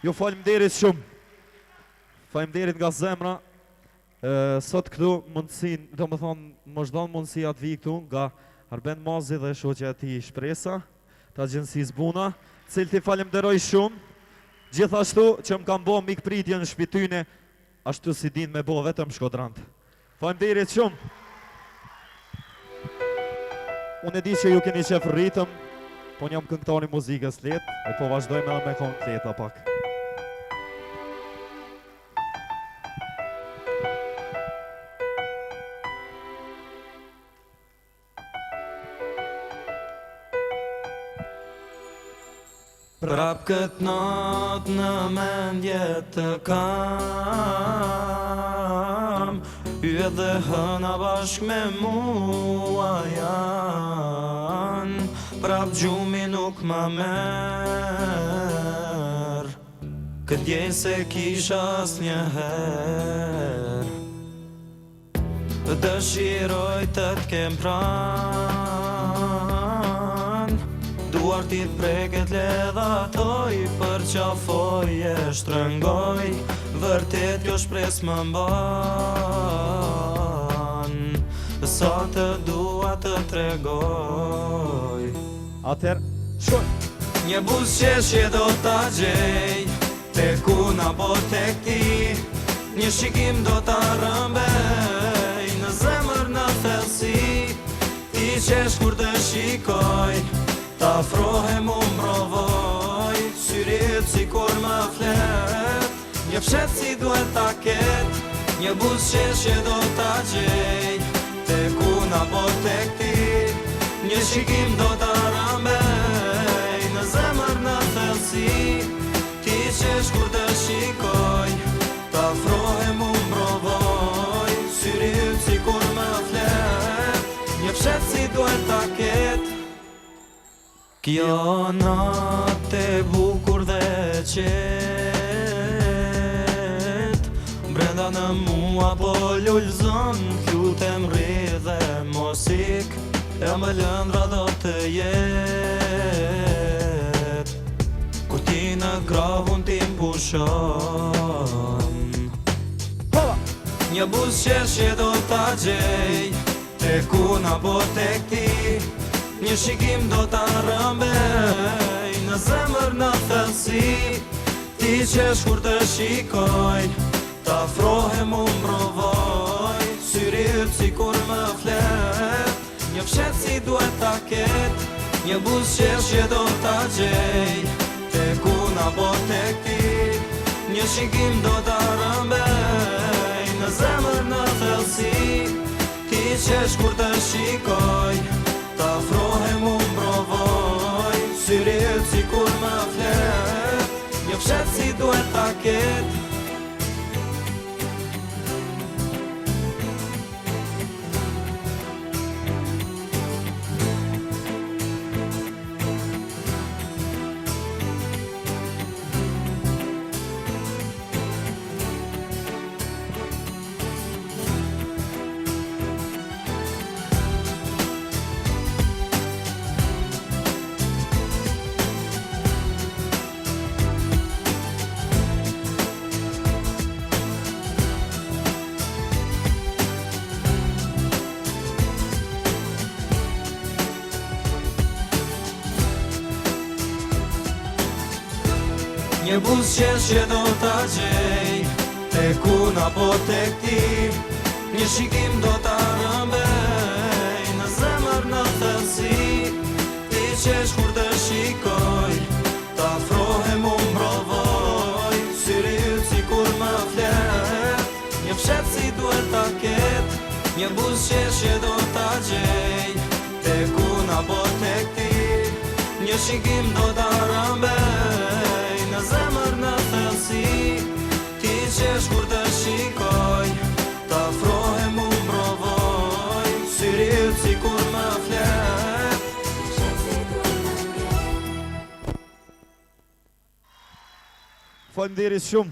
Ju faleminderit shumë. Faleminderit nga zemra. Sot këtu mundësin, do më thonë, më zhdon mundësia të vi këtu nga Arben Mazi dhe shoqja e tij Shpresa, të agjencisë Buna, cilë ti falemderoj shumë, gjithashtu që më kam bo mikpritje në shpityne, ashtu si din me bo vetëm Shkodrant. Faleminderit shumë. Unë e di që ju keni qef rritëm, po njëm këngëtari muzikës letë, e po vazhdojmë edhe me këngë të leta pak. Prap këtë natë në mendje të kam, edhe hëna bashk me mua janë, prap gjumi nuk ma merë, këtë djej se kisha as njëherë. Dëshiroj të t'kem pranë, duar ti t'preket ledha toj, për qafoj e shtrëngoj, vërtet kjo shpres më mban, sa të dua të tregoj. Atër, shoj! Një buzëqeshje do t'a gjej, tek unë apo tek ti, një shikim do t'a rëmbej, në zemër në thellësi, ti qesh kur të shikoj, ta afrohem u mbrovoj, syrit si kur më flet, një fshet si duhet ta ket, një buzëqeshje do t'a gjej, tek unë apo tek ti, një shikim do t'a rëmbej, në zemër në thellësi, ti qesh kur të shikoj, ta afrohem u mbrovoj, syrit si kur më flet, një fshet si duhet ta ket. Kjo natë e bukur dhe qetë, brenda në mua po lullzon, lutem rri dhe mosik, e më lëndra do të jetë, kur ti në gravun ti mpushon. Një buzëqeshje do t'a gjej, tek unë apo tek ti, një shikim do t'a rëmbej, në zemër në thellësi, ti qesh kur të shikoj, ta afrohem u mbrovoj, syrit si kur më flet, një fshet si duhet ta ket, një buzëqeshje do t'a gjej, tek unë apo tek ti, një shikim do t'a rëmbej, në zemër në thellësi, ti qesh kur të shikoj, ta afrohem u mbrovoj, syrit si kur më flet, një fshet si duhet ta ket. Një buzëqeshje do t'a gjej, tek unë apo tek ti, një shikim do t'a rëmbej, në zemër në thellësi, ti qesh kur të shikoj, ta afrohem u mbrovoj, syrit si kur më flet, një fshet si duhet ta ket, një buzëqeshje do t'a gjej, tek unë apo tek ti, një shikim do t'a rëmbej, në zemër në thellësi, ti qesh kur të shikoj, ta afrohem u mbrovoj, syrit si kur më flet. Faleminderit shumë.